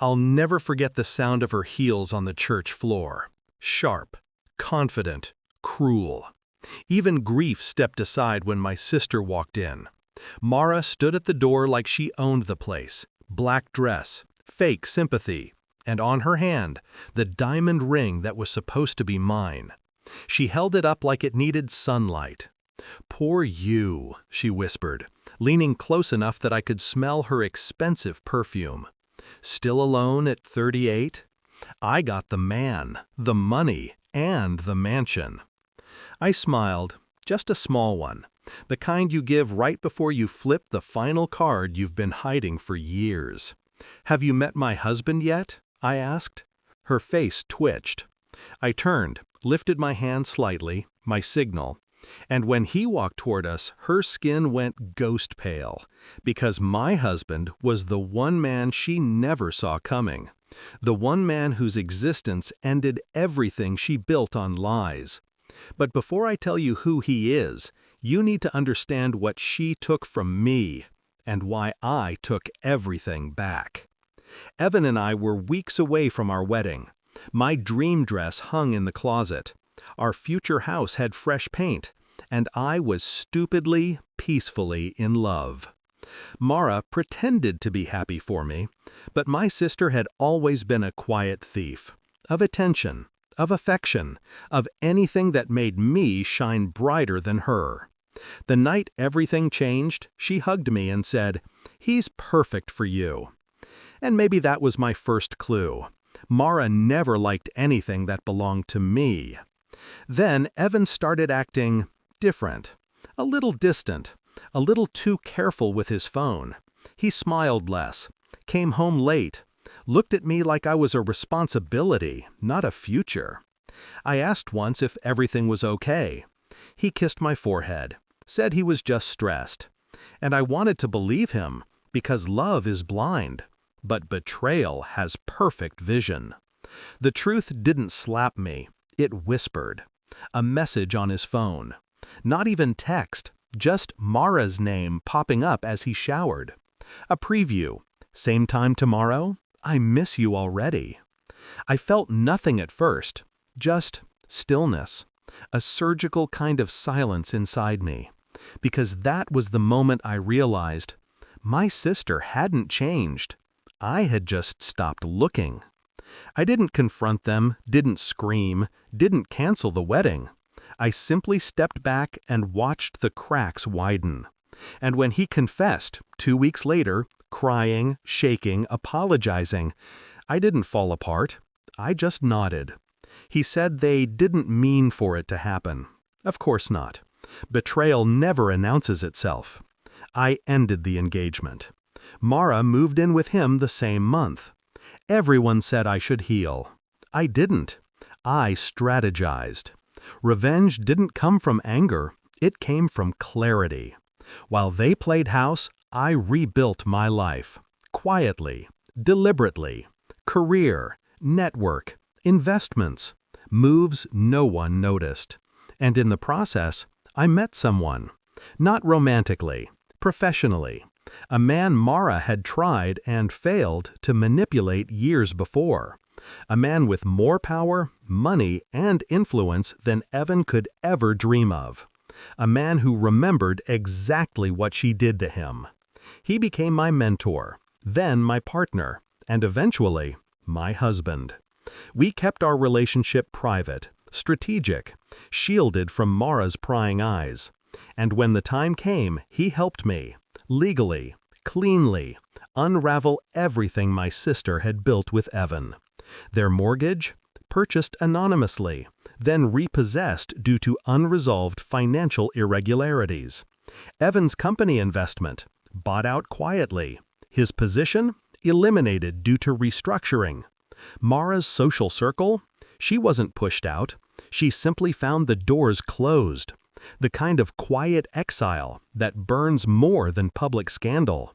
I'll never forget the sound of her heels on the church floor. Sharp, confident, cruel. Even grief stepped aside when my sister walked in. Mara stood at the door like she owned the place. Black dress, fake sympathy, and on her hand, the diamond ring that was supposed to be mine. She held it up like it needed sunlight. "Poor you," she whispered, leaning close enough that I could smell her expensive perfume. "Still alone at 38? I got the man, the money, and the mansion." I smiled, just a small one, the kind you give right before you flip the final card you've been hiding for years. "Have you met my husband yet?" I asked. Her face twitched. I turned, lifted my hand slightly, my signal, and when he walked toward us, her skin went ghost pale, because my husband was the one man she never saw coming, the one man whose existence ended everything she built on lies. But before I tell you who he is, you need to understand what she took from me, and why I took everything back. Evan and I were weeks away from our wedding. My dream dress hung in the closet. Our future house had fresh paint, and I was stupidly, peacefully in love. Mara pretended to be happy for me, but my sister had always been a quiet thief, of attention, of affection, of anything that made me shine brighter than her. The night everything changed, she hugged me and said, "He's perfect for you." And maybe that was my first clue. Mara never liked anything that belonged to me. Then Evan started acting different, a little distant, a little too careful with his phone. He smiled less, came home late, looked at me like I was a responsibility, not a future. I asked once if everything was okay. He kissed my forehead, said he was just stressed. And I wanted to believe him, because love is blind, but betrayal has perfect vision. The truth didn't slap me, it whispered. A message on his phone. Not even text, just Mara's name popping up as he showered. A preview. "Same time tomorrow? I miss you already." I felt nothing at first, just stillness, a surgical kind of silence inside me, because that was the moment I realized my sister hadn't changed. I had just stopped looking. I didn't confront them, didn't scream, didn't cancel the wedding. I simply stepped back and watched the cracks widen. And when he confessed, 2 weeks later, crying, shaking, apologizing, I didn't fall apart. I just nodded. He said they didn't mean for it to happen. Of course not. Betrayal never announces itself. I ended the engagement. Mara moved in with him the same month. Everyone said I should heal. I didn't. I strategized. Revenge didn't come from anger, it came from clarity. While they played house, I rebuilt my life. Quietly, deliberately. Career, network, investments, moves no one noticed. And in the process, I met someone. Not romantically, professionally. A man Mara had tried and failed to manipulate years before. A man with more power, money, and influence than Evan could ever dream of. A man who remembered exactly what she did to him. He became my mentor, then my partner, and eventually, my husband. We kept our relationship private, strategic, shielded from Mara's prying eyes. And when the time came, he helped me, legally, cleanly, unravel everything my sister had built with Evan. Their mortgage, purchased anonymously, then repossessed due to unresolved financial irregularities. Evan's company investment, bought out quietly. His position, eliminated due to restructuring. Mara's social circle, she wasn't pushed out. She simply found the doors closed. The kind of quiet exile that burns more than public scandal.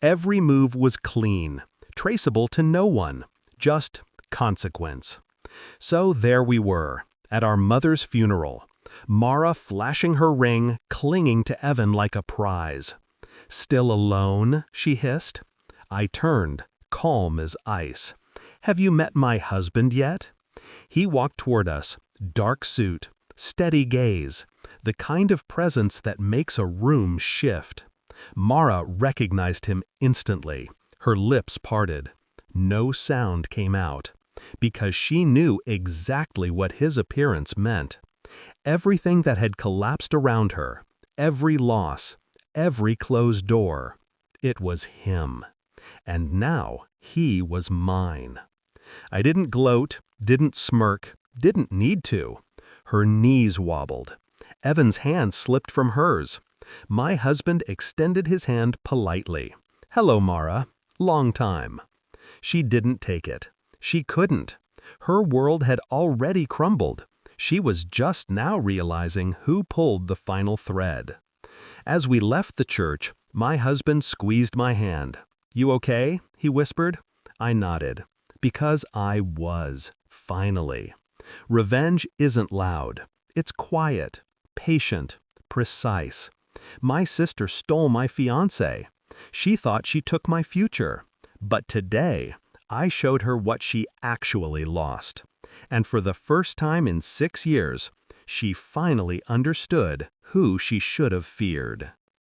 Every move was clean, traceable to no one, just consequence. So there we were, at our mother's funeral, Mara flashing her ring, clinging to Evan like a prize. "Still alone?" she hissed. I turned, calm as ice. "Have you met my husband yet?" He walked toward us, dark suit, steady gaze, the kind of presence that makes a room shift. Mara recognized him instantly. Her lips parted. No sound came out, because she knew exactly what his appearance meant. Everything that had collapsed around her, every loss, every closed door, it was him. And now he was mine. I didn't gloat, didn't smirk, didn't need to. Her knees wobbled. Evan's hand slipped from hers. My husband extended his hand politely. "Hello, Mara. Long time." She didn't take it. She couldn't. Her world had already crumbled. She was just now realizing who pulled the final thread. As we left the church, my husband squeezed my hand. "You okay?" he whispered. I nodded. Because I was, finally. Revenge isn't loud. It's quiet, patient, precise. My sister stole my fiancé. She thought she took my future. But today, I showed her what she actually lost. And for the first time in 6 years, she finally understood who she should have feared.